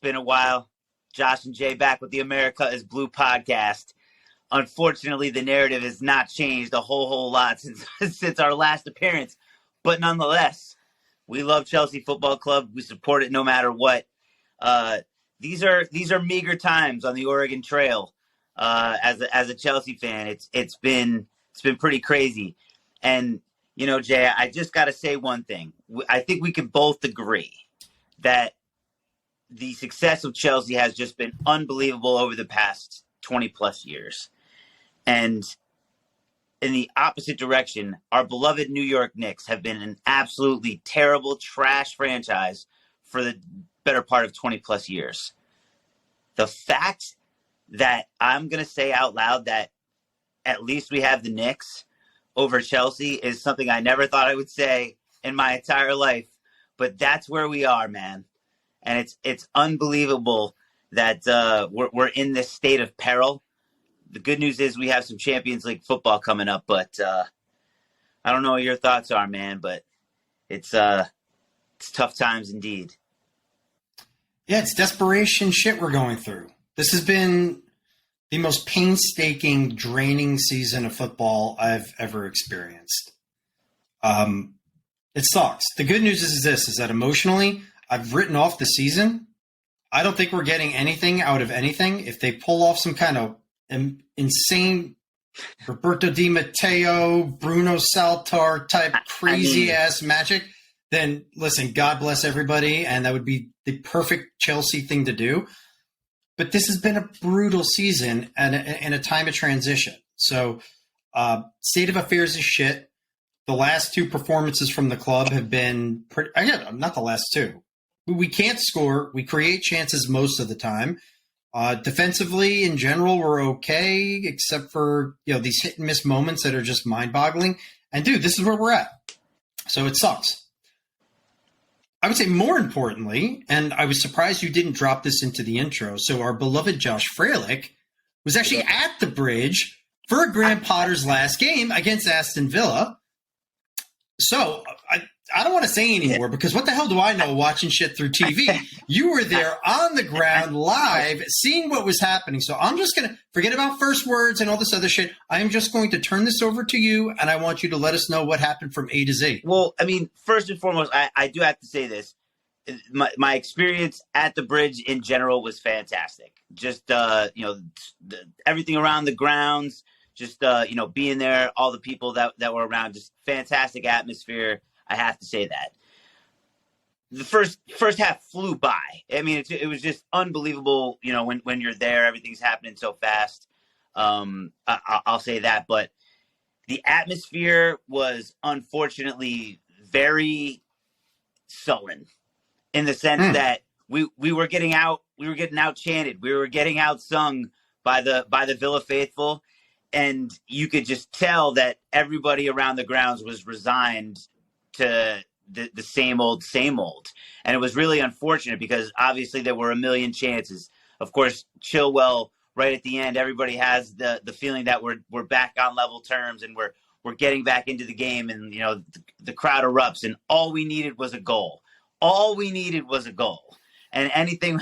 been a while. Josh and Jay back with the America is Blue podcast. Unfortunately, the narrative has not changed a whole lot since our last appearance. But nonetheless, we love Chelsea Football Club. We support it no matter what. These are meager times on the Oregon Trail. As a Chelsea fan, it's been pretty crazy. And you know, Jay, I just got to say one thing. I think we can both agree that the success of Chelsea has just been unbelievable over the past 20 plus years. And in the opposite direction, our beloved New York Knicks have been an absolutely terrible trash franchise for the better part of 20 plus years. The fact that I'm going to say out loud that at least we have the Knicks over Chelsea is something I never thought I would say in my entire life, but that's where we are, man. And it's unbelievable that we're in this state of peril. The good news is we have some Champions League football coming up, but I don't know what your thoughts are, man, but it's tough times indeed. Yeah, it's desperation shit we're going through. This has been the most painstaking, draining season of football I've ever experienced. It sucks. The good news is that emotionally, I've written off the season. I don't think we're getting anything out of anything. If they pull off some kind of insane Roberto Di Matteo, Bruno Saltar type crazy-ass magic, then listen, God bless everybody, and that would be the perfect Chelsea thing to do. But this has been a brutal season and a time of transition. So state of affairs is shit. The last two performances from the club have been pretty – again, not the last two. We can't score. We create chances most of the time. Defensively, in general, we're okay, except for these hit and miss moments that are just mind-boggling. And, dude, this is where we're at. So it sucks. I would say more importantly, and I was surprised you didn't drop this into the intro, so our beloved Josh Freilich was actually at the Bridge for Graham Potter's last game against Aston Villa. So I don't want to say anymore because what the hell do I know watching shit through TV? You were there on the ground live seeing what was happening. So I'm just going to forget about first words and all this other shit. I am just going to turn this over to you, and I want you to let us know what happened from A to Z. Well, I mean, first and foremost, I do have to say this. My experience at the Bridge in general was fantastic. Just, everything around the grounds, just, being there, all the people that were around, just fantastic atmosphere. I have to say that. The first half flew by. I mean, it was just unbelievable. When you're there, everything's happening so fast. I'll say that, but the atmosphere was unfortunately very sullen in the sense that we were getting out chanted, we were getting out sung by the Villa faithful, and you could just tell that everybody around the grounds was resigned to the same old. And it was really unfortunate because obviously there were a million chances. Of course, Chilwell right at the end, everybody has the feeling that we're back on level terms and we're getting back into the game, and the crowd erupts, and all we needed was a goal. And anything,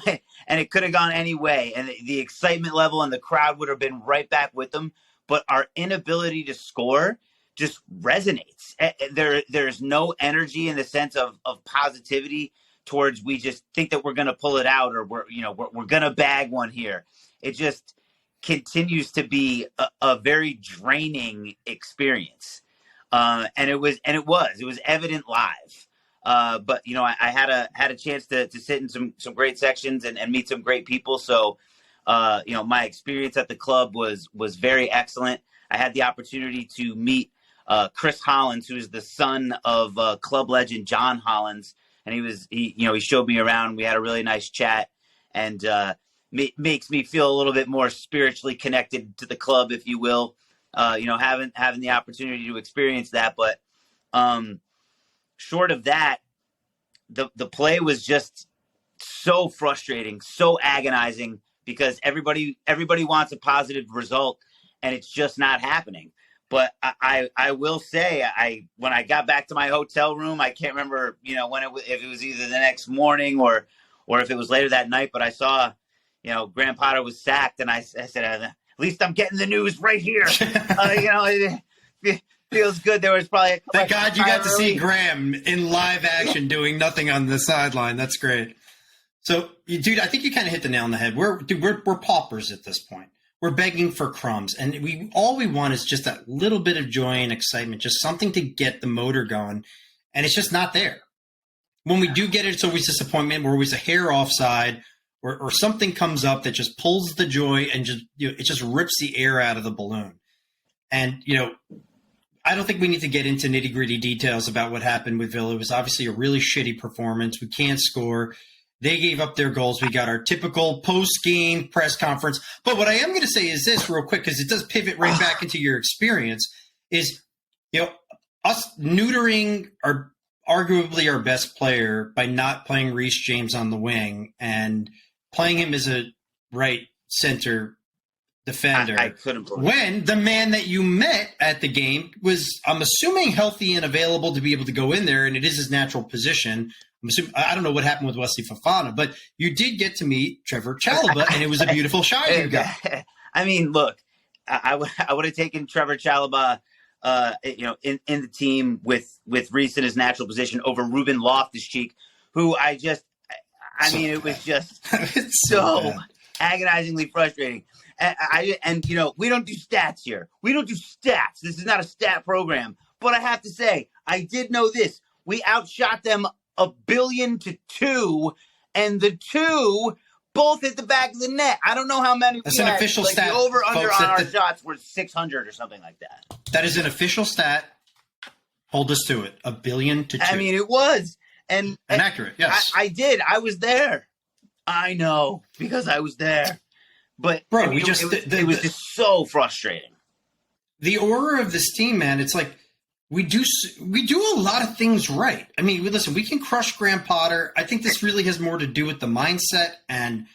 and it could have gone any way, and the excitement level and the crowd would have been right back with them. But our inability to score just resonates. There's no energy in the sense of positivity towards we just think that we're going to pull it out, or we're going to bag one here. It just continues to be a very draining experience. And it was evident live. But I had a chance to sit in some great sections and meet some great people. So my experience at the club was very excellent. I had the opportunity to meet Chris Hollins, who is the son of club legend John Hollins, and he showed me around. We had a really nice chat, and makes me feel a little bit more spiritually connected to the club, if you will. Having the opportunity to experience that, but short of that, the play was just so frustrating, so agonizing, because everybody wants a positive result, and it's just not happening. But I will say, when I got back to my hotel room, I can't remember, if it was either the next morning or or if it was later that night, but I saw, Graham Potter was sacked, and I said, at least I'm getting the news right here. It feels good. There was probably thank God you got to see Graham in live action doing nothing on the sideline. That's great. So, dude, I think you kind of hit the nail on the head. We're paupers at this point. We're begging for crumbs, and all we want is just that little bit of joy and excitement, just something to get the motor going, and it's just not there. When we do get it, it's always disappointment. We're always a hair offside, or something comes up that just pulls the joy and just it just rips the air out of the balloon. And I don't think we need to get into nitty gritty details about what happened with Villa. It was obviously a really shitty performance. We can't score. They gave up their goals. We got our typical post-game press conference. But what I am going to say is this real quick, because it does pivot right back into your experience, is, us neutering arguably our best player by not playing Reece James on the wing and playing him as a right center defender. I couldn't believe when the man that you met at the game was, I'm assuming, healthy and available to be able to go in there, and it is his natural position. I don't know what happened with Wesley Fofana, but you did get to meet Trevor Chalobah, and it was a beautiful shot you got. I mean, look, I would have taken Trevor Chalobah, in the team with Reece in his natural position over Ruben Loftus-Cheek, who it was just so agonizingly frustrating. And we don't do stats here. We don't do stats. This is not a stat program. But I have to say, I did know this. We outshot them 1,000,000,000-2, and the 2 both hit the back of the net. I don't know how many. That's an official stat. The over-under on our shots were 600 or something like that. That is an official stat. Hold us to it. 1,000,000,000-2. I mean, it was. And accurate, yes. I did. I was there. I know, because I was there. But, bro, it was just so frustrating. The aura of this team, man, it's like we do a lot of things right. I mean, listen, we can crush Graham Potter. I think this really has more to do with the mindset and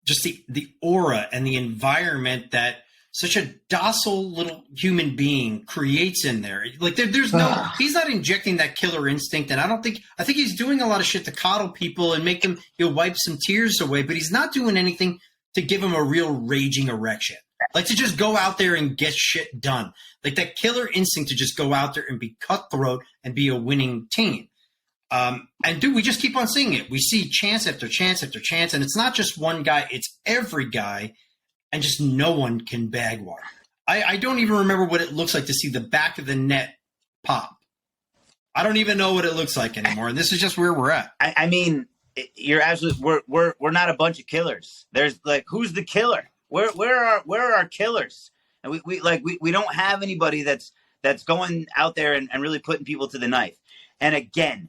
just the aura and the environment that such a docile little human being creates in there. Like there's he's not injecting that killer instinct. And I think he's doing a lot of shit to coddle people and make them, wipe some tears away, but he's not doing anything to give them a real raging erection. Like to just go out there and get shit done. Like that killer instinct to just go out there and be cutthroat and be a winning team. And dude, we just keep on seeing it. We see chance after chance after chance. And it's not just one guy, it's every guy. And just no one can bag water. I don't even remember what it looks like to see the back of the net pop. I don't even know what it looks like anymore. And this is just where we're at. I mean, you're absolutely. We're not a bunch of killers. There's like, who's the killer? Where are our killers? And we don't have anybody that's going out there and really putting people to the knife. And again,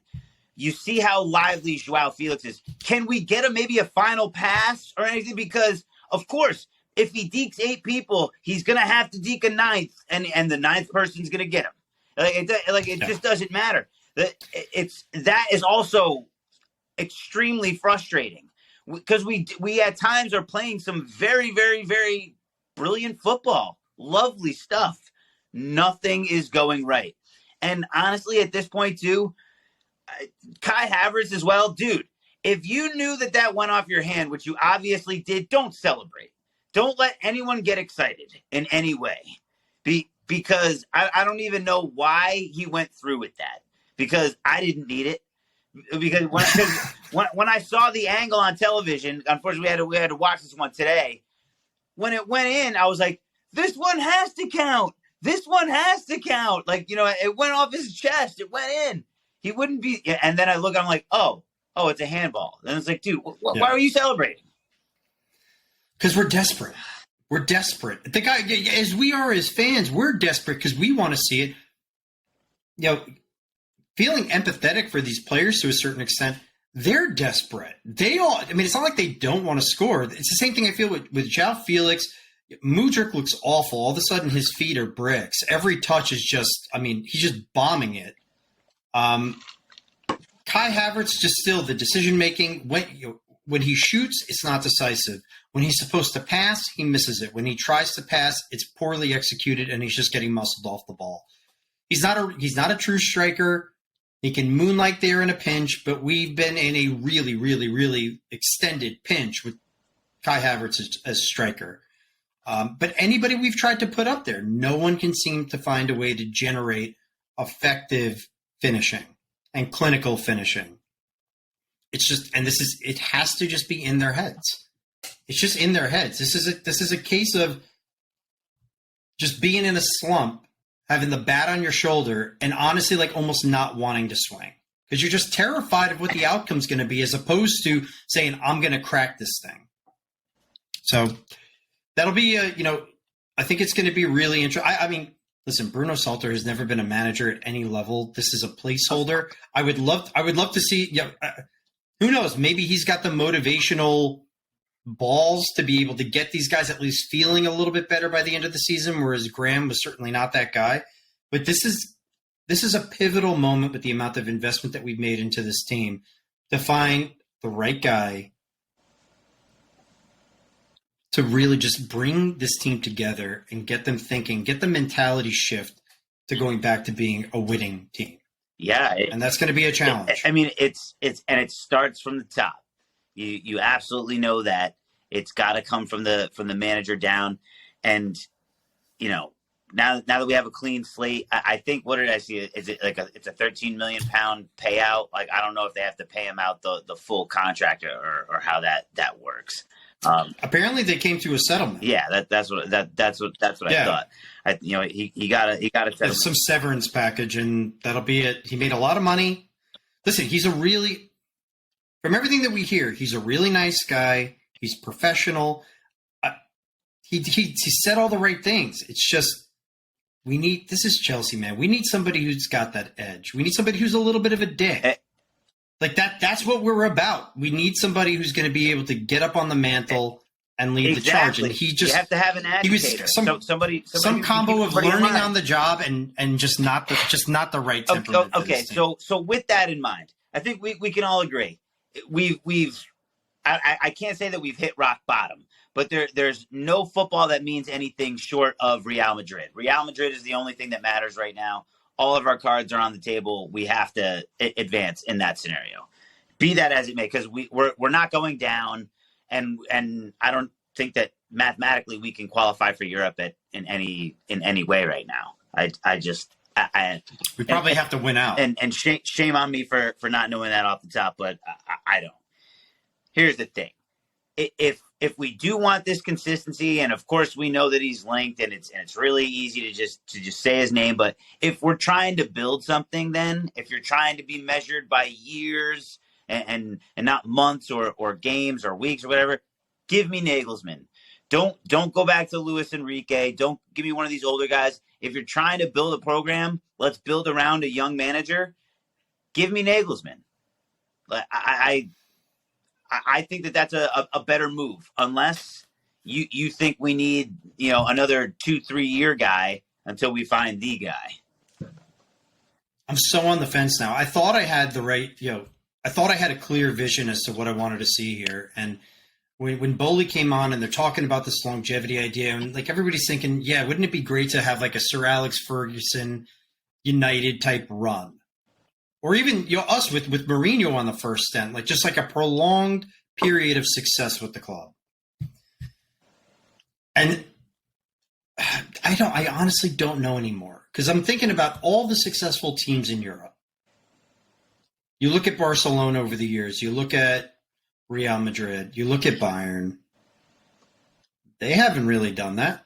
you see how lively Joao Felix is. Can we get maybe a final pass or anything? Because of course, if he dekes 8 people, he's gonna have to deke a 9th, and the 9th person's gonna get him. It just doesn't matter. That is also extremely frustrating because we at times are playing some very, very, very brilliant football, lovely stuff. Nothing is going right, and honestly, at this point too, Kai Havertz as well, dude. If you knew that went off your hand, which you obviously did, don't celebrate. Don't let anyone get excited in any way, because I don't even know why he went through with that, because I didn't need it. Because when I saw the angle on television, unfortunately we had to watch this one today. When it went in, I was like, this one has to count. This one has to count. Like, it went off his chest. It went in. He wouldn't be. And then I look, I'm like, oh, it's a handball. And it's like, dude, why are you celebrating? Because we're desperate. We're desperate. The guy, as we are as fans, we're desperate because we want to see it. Feeling empathetic for these players to a certain extent, they're desperate. It's not like they don't want to score. It's the same thing I feel with Joao Felix. Mudryk looks awful. All of a sudden, his feet are bricks. Every touch is just, he's just bombing it. Kai Havertz, just still the decision-making. When he shoots, it's not decisive. When he's supposed to pass, he misses it. When he tries to pass, it's poorly executed, and he's just getting muscled off the ball. He's not a true striker. He can moonlight there in a pinch, but we've been in a really, really, really extended pinch with Kai Havertz as striker. But anybody we've tried to put up there, no one can seem to find a way to generate effective finishing and clinical finishing. It's just, and it has to just be in their heads. It's just in their heads. This is a case of just being in a slump, having the bat on your shoulder, and honestly, like almost not wanting to swing because you're just terrified of what the outcome's going to be, as opposed to saying, "I'm going to crack this thing." So that'll be I think it's going to be really interesting. I mean, listen, Bruno Salter has never been a manager at any level. This is a placeholder. I would love to see. Who knows? Maybe he's got the motivational balls to be able to get these guys at least feeling a little bit better by the end of the season, whereas Graham was certainly not that guy. But this is a pivotal moment with the amount of investment that we've made into this team to find the right guy to really just bring this team together and get them thinking, get the mentality shift to going back to being a winning team. Yeah. And that's going to be a challenge. I mean, it's it starts from the top. You absolutely know that it's got to come from the manager down, and now that we have a clean slate, I think, what did I see? Is it like it's a 13 million pound payout? Like, I don't know if they have to pay him out the full contract or how that works. Apparently, they came to a settlement. Yeah, that's what I thought. He got a settlement. Some severance package, and that'll be it. He made a lot of money. Listen, from everything that we hear, he's a really nice guy. He's professional. He said all the right things. It's just this is Chelsea, man. We need somebody who's got that edge. We need somebody who's a little bit of a dick. Like that. That's what we're about. We need somebody who's going to be able to get up on the mantle and lead the charge. And you have to have an agitator. Some combo of learning on the job and just not the right temperament. Okay. So with that in mind, I think we can all agree. I can't say that we've hit rock bottom, but there's no football that means anything short of Real Madrid. Real Madrid is the only thing that matters right now. All of our cards are on the table. We have to advance in that scenario, be that as it may, because we're not going down, and I don't think that mathematically we can qualify for Europe in any way right now. We probably have to win out. And shame on me for not knowing that off the top, but I don't. Here's the thing. If we do want this consistency, and of course we know that he's linked, and it's really easy to just say his name, but if we're trying to build something, then if you're trying to be measured by years and not months or games or weeks or whatever, give me Nagelsmann. Don't go back to Luis Enrique. Don't give me one of these older guys. If you're trying to build a program, let's build around a young manager. Give me Nagelsmann. I think that's a better move, unless you think we need another 2-3 year guy until we find the guy. I'm so on the fence now. I thought I had I thought I had a clear vision as to what I wanted to see here, and when Bowley came on and they're talking about this longevity idea, and like everybody's thinking, yeah, wouldn't it be great to have like a Sir Alex Ferguson United type run? Or even us with Mourinho on the first stint, like just like a prolonged period of success with the club. And I honestly don't know anymore, because I'm thinking about all the successful teams in Europe. You look at Barcelona over the years, you look at Real Madrid, you look at Bayern. They haven't really done that.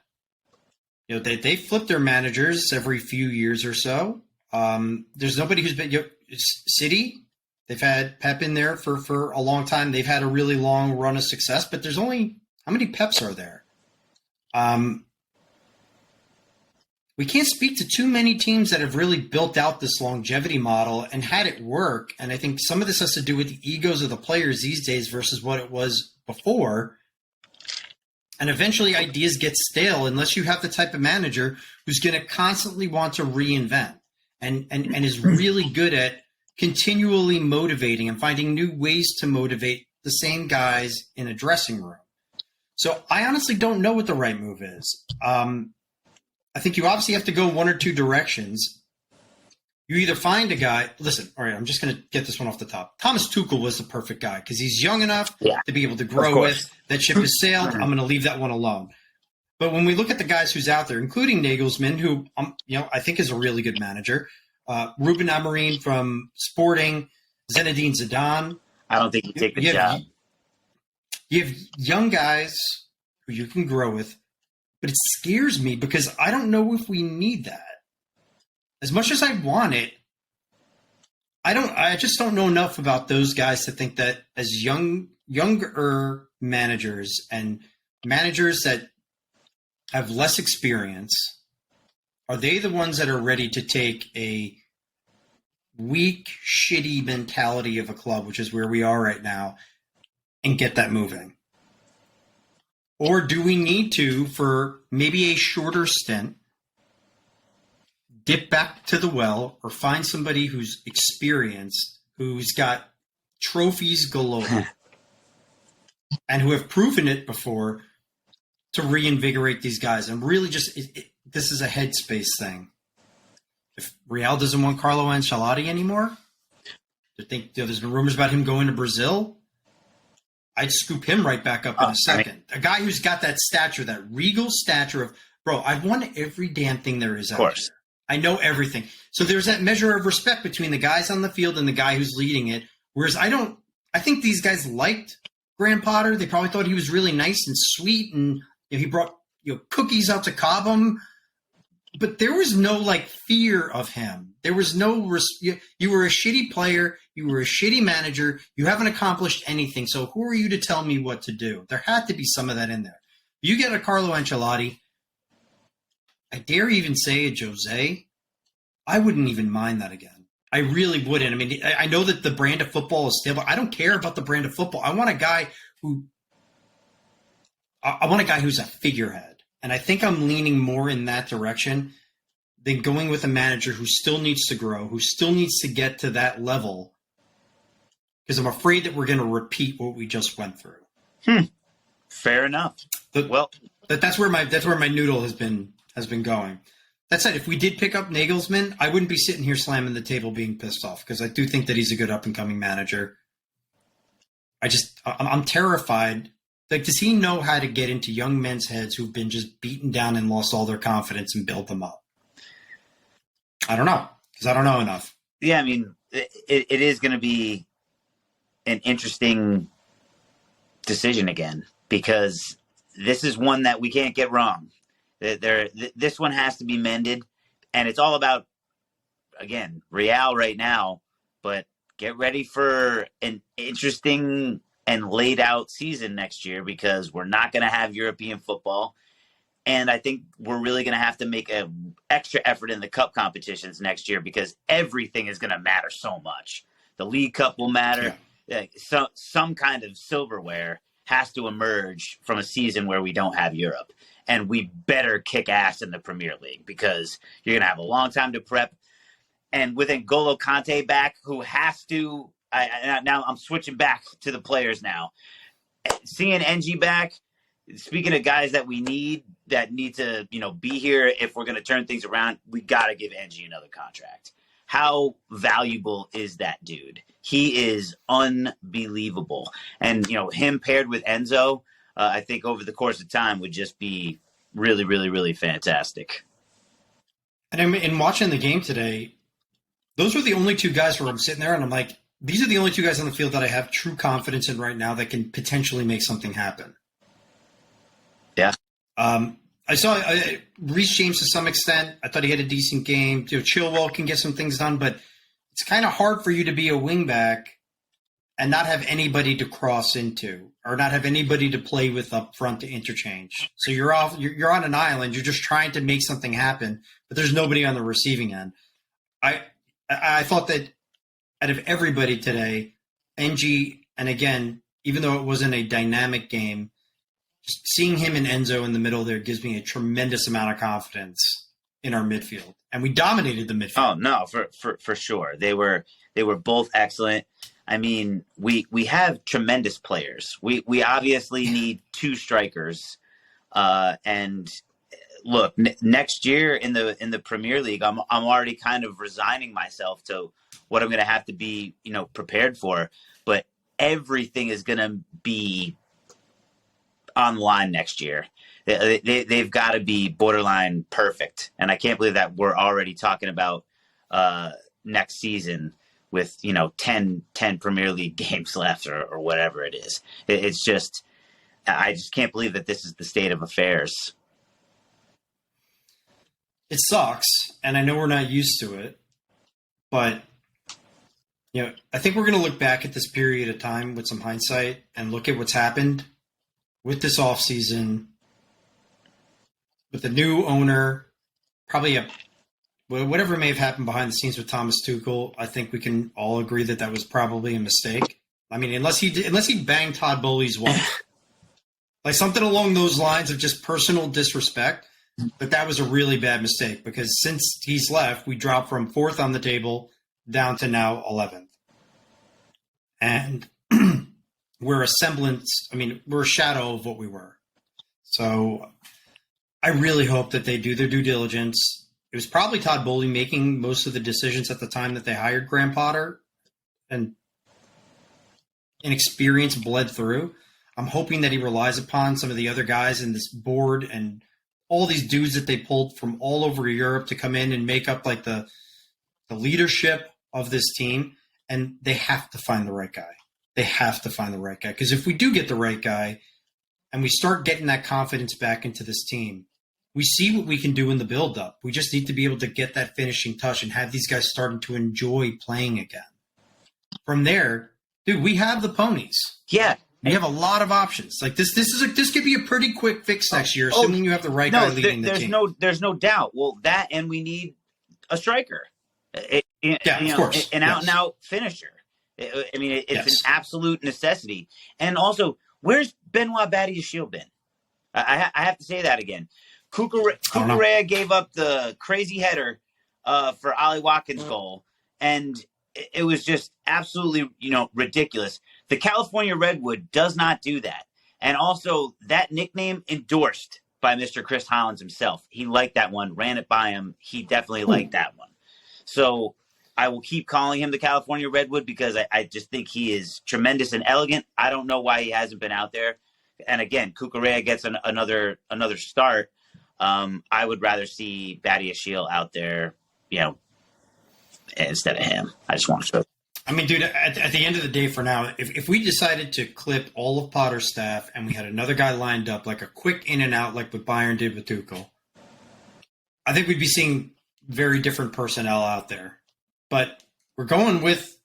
They flip their managers every few years or so. There's nobody who's been City. They've had Pep in there for a long time. They've had a really long run of success, but there's only how many Peps are there? We can't speak to too many teams that have really built out this longevity model and had it work. And I think some of this has to do with the egos of the players these days versus what it was before. And eventually ideas get stale unless you have the type of manager who's going to constantly want to reinvent and is really good at continually motivating and finding new ways to motivate the same guys in a dressing room. So I honestly don't know what the right move is. I think you obviously have to go one or two directions. You either find a guy. Listen, all right. I'm just going to get this one off the top. Thomas Tuchel was the perfect guy because he's young enough to be able to grow with. That ship has sailed. I'm going to leave that one alone. But when we look at the guys who's out there, including Nagelsmann, who I think is a really good manager, Ruben Amorim from Sporting, Zinedine Zidane. I don't think you take the job. You have young guys who you can grow with, but it scares me because I don't know if we need that. As much as I want it, I just don't know enough about those guys to think that as younger managers and managers that have less experience, are they the ones that are ready to take a weak, shitty mentality of a club, which is where we are right now, and get that moving? Or do we need to, for maybe a shorter stint, dip back to the well or find somebody who's experienced, who's got trophies galore, and who have proven it before to reinvigorate these guys? And really just, this is a headspace thing. If Real doesn't want Carlo Ancelotti anymore, there's been rumors about him going to Brazil, I'd scoop him right back up in a second. A guy who's got that stature, that regal stature of, bro, I've won every damn thing there is out there. I know everything. So there's that measure of respect between the guys on the field and the guy who's leading it. Whereas I think these guys liked Graham Potter. They probably thought he was really nice and sweet, and he brought cookies out to Cobham. But there was no fear of him. There was no you were a shitty player. You were a shitty manager. You haven't accomplished anything. So who are you to tell me what to do? There had to be some of that in there. You get a Carlo Ancelotti, I dare even say a Jose, I wouldn't even mind that again. I really wouldn't. I mean, I know that the brand of football is stable. I don't care about the brand of football. I want a guy who's a figurehead. And I think I'm leaning more in that direction than going with a manager who still needs to grow, who still needs to get to that level. Because I'm afraid that we're going to repeat what we just went through. Fair enough. That's where my noodle has been going. That said, if we did pick up Nagelsmann, I wouldn't be sitting here slamming the table being pissed off because I do think that he's a good up-and-coming manager. I'm terrified. Does he know how to get into young men's heads who've been just beaten down and lost all their confidence and build them up? I don't know because I don't know enough. Yeah, I mean, it is going to be an interesting decision again because this is one that we can't get wrong. This one has to be mended, and it's all about, again, Real right now, but get ready for an interesting and laid out season next year because we're not going to have European football, and I think we're really going to have to make an extra effort in the cup competitions next year because everything is going to matter so much. The League Cup will matter. Yeah. Some kind of silverware has to emerge from a season where we don't have Europe. And we better kick ass in the Premier League because you're going to have a long time to prep. And with N'Golo Kante back, who has to now I'm switching back to the players now. Seeing NG back, speaking of guys that we need to be here if we're going to turn things around, we got to give NG another contract. How valuable is that dude? He is unbelievable. And, him paired with Enzo, I think over the course of time would just be really, really, really fantastic. And in watching the game today, those were the only two guys where I'm sitting there and I'm like, these are the only two guys on the field that I have true confidence in right now that can potentially make something happen. Yeah. I saw Reece James to some extent. I thought he had a decent game. Chilwell can get some things done, but it's kind of hard for you to be a wingback and not have anybody to cross into or not have anybody to play with up front to interchange. So you're on an island. You're just trying to make something happen, but there's nobody on the receiving end. I thought that out of everybody today, NG, and again, even though it wasn't a dynamic game, just seeing him and Enzo in the middle there gives me a tremendous amount of confidence in our midfield. And we dominated the midfield. Oh, no, for sure. They were both excellent. I mean, we have tremendous players. We obviously need two strikers. And look, next year in the Premier League, I'm already kind of resigning myself to what I'm going to have to be, prepared for. But everything is going to be on the line next year. They've got to be borderline perfect, and I can't believe that we're already talking about next season with 10 Premier League games left or whatever it is. It's just, I just can't believe that this is the state of affairs. It sucks, and I know we're not used to it, but I think we're going to look back at this period of time with some hindsight and look at what's happened with this offseason, with the new owner, probably whatever may have happened behind the scenes with Thomas Tuchel. I think we can all agree that was probably a mistake. I mean, unless he banged Todd Bowley's wife, like something along those lines of just personal disrespect. But that was a really bad mistake because since he's left, we dropped from 4th on the table down to now 11th. And we're a semblance, we're a shadow of what we were. So I really hope that they do their due diligence. It was probably Todd Bowley making most of the decisions at the time that they hired Graham Potter, and inexperience bled through. I'm hoping that he relies upon some of the other guys in this board and all these dudes that they pulled from all over Europe to come in and make up like the leadership of this team. And they have to find the right guy. They have to find the right guy. Because if we do get the right guy and we start getting that confidence back into this team, we see what we can do in the build-up. We just need to be able to get that finishing touch and have these guys starting to enjoy playing again. From there, dude, we have the ponies. Yeah. We have a lot of options. Like this could be a pretty quick fix next year, assuming you have the right guy leading the team. There's no doubt. Well, that, and we need a striker. Of course. An out-and-out finisher. It's an absolute necessity. And also, where's Benoit Badiashile been? I have to say that again. Cucurella gave up the crazy header for Ollie Watkins' goal, and it was just absolutely, ridiculous. The California Redwood does not do that. And also, that nickname endorsed by Mr. Chris Hollins himself. He liked that one, ran it by him. He definitely liked that one. So I will keep calling him the California Redwood because I just think he is tremendous and elegant. I don't know why he hasn't been out there. And again, Cucurella gets another start. I would rather see Badiashile out there, instead of him. I just want to. Dude, at the end of the day for now, if we decided to clip all of Potter's staff and we had another guy lined up, like a quick in and out, like what Bayern did with Tuchel, I think we'd be seeing very different personnel out there. But we're going with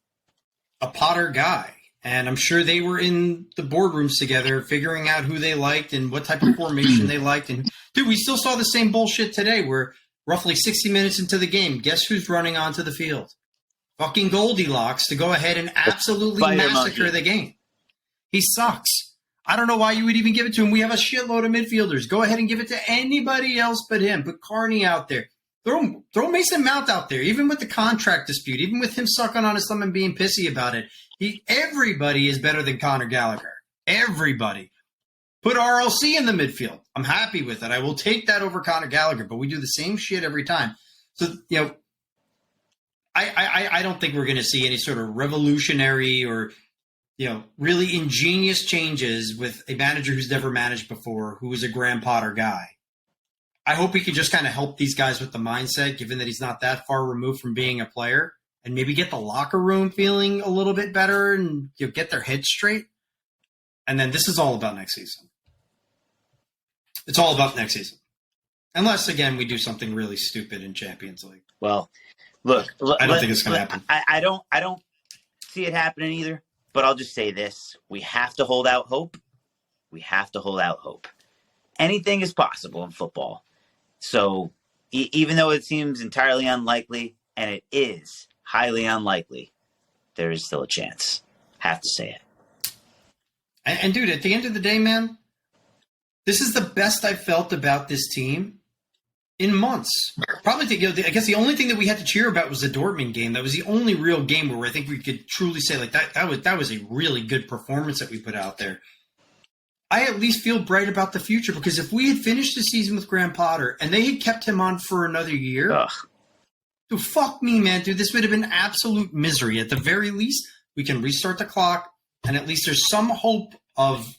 a Potter guy. And I'm sure they were in the boardrooms together figuring out who they liked and what type of formation they liked. And, dude, we still saw the same bullshit today where roughly 60 minutes into the game, guess who's running onto the field? Fucking Goldilocks to go ahead and absolutely massacre the game. He sucks. I don't know why you would even give it to him. We have a shitload of midfielders. Go ahead and give it to anybody else but him. Put Carney out there. Throw Mason Mount out there, even with the contract dispute, even with him sucking on his thumb and being pissy about it. Everybody is better than Conor Gallagher. Everybody. Put RLC in the midfield. I'm happy with it. I will take that over Conor Gallagher, but we do the same shit every time. So, I don't think we're going to see any sort of revolutionary or, really ingenious changes with a manager who's never managed before, who is a Graham Potter guy. I hope he can just kind of help these guys with the mindset, given that he's not that far removed from being a player, and maybe get the locker room feeling a little bit better and get their heads straight. And then this is all about next season. It's all about next season. Unless, again, we do something really stupid in Champions League. Well, look, I don't think it's going to happen. I don't see it happening either, but I'll just say this. We have to hold out hope. We have to hold out hope. Anything is possible in football. So even though it seems entirely unlikely, and it is highly unlikely, there is still a chance. Have to say it. And dude, at the end of the day, man, this is the best I've felt about this team in months. Probably, I guess the only thing that we had to cheer about was the Dortmund game. That was the only real game where I think we could truly say like that was a really good performance that we put out there. I at least feel bright about the future, because if we had finished the season with Graham Potter and they had kept him on for another year, dude, fuck me, man, dude, this would have been absolute misery. At the very least, we can restart the clock, and at least there's some hope of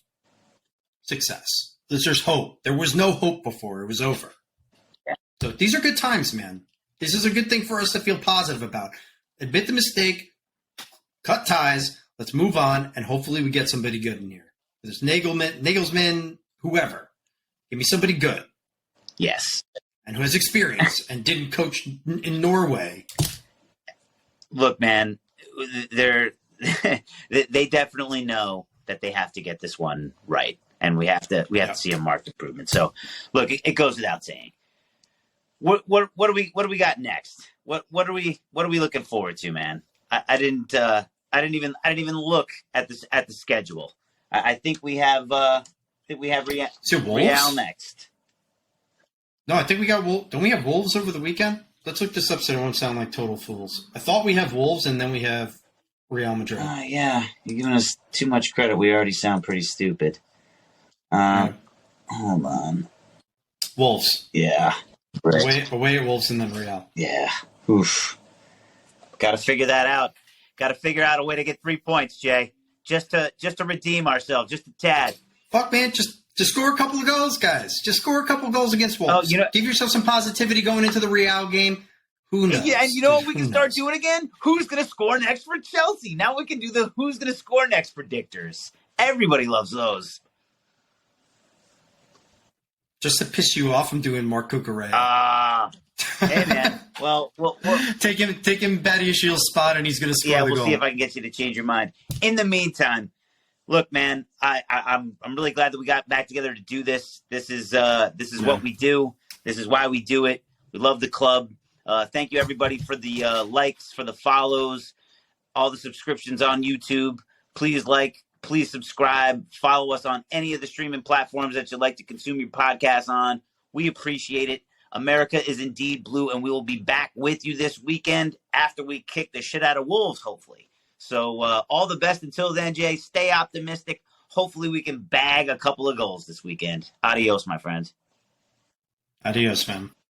success. There's hope. There was no hope before. It was over. Yeah. So these are good times, man. This is a good thing for us to feel positive about. Admit the mistake, cut ties, let's move on, and hopefully we get somebody good in here. There's Nagelsmann, whoever. Give me somebody good. Yes. And who has experience and didn't coach in Norway. Look, man, they definitely know that they have to get this one right, and we have to see a marked improvement. So, look, it goes without saying. What do we got next? What are we looking forward to, man? I didn't even look at the schedule. I think we have Real next. No, I think we got Wolves. Don't we have Wolves over the weekend? Let's look this up so it won't sound like total fools. I thought we have Wolves, and then we have Real Madrid. Yeah, you're giving us too much credit. We already sound pretty stupid. Hold on. Wolves. Yeah. Right. Away at Wolves and then Real. Yeah. Oof. Got to figure that out. Got to figure out a way to get 3 points, Jay. Just to redeem ourselves, just a tad. Fuck, man, just score a couple of goals, guys. Just score a couple of goals against Wolves. Give yourself some positivity going into the Real game. Who knows? Yeah, and you know what we can start doing again? Who's going to score next for Chelsea? Now we can do the who's going to score next predictors. Everybody loves those. Just to piss you off, I'm doing Mark Cucurella. Hey, man. Well, take him Badiashiel's spot, and he's going to score the goal. Yeah, we'll see if I can get you to change your mind. In the meantime, look, man, I'm really glad that we got back together to do this. This is what we do. This is why we do it. We love the club. Thank you, everybody, for the likes, for the follows, all the subscriptions on YouTube. Please please subscribe. Follow us on any of the streaming platforms that you'd like to consume your podcast on. We appreciate it. America is indeed blue, and we will be back with you this weekend after we kick the shit out of Wolves, hopefully. So all the best until then, Jay. Stay optimistic. Hopefully we can bag a couple of goals this weekend. Adios, my friends. Adios, man.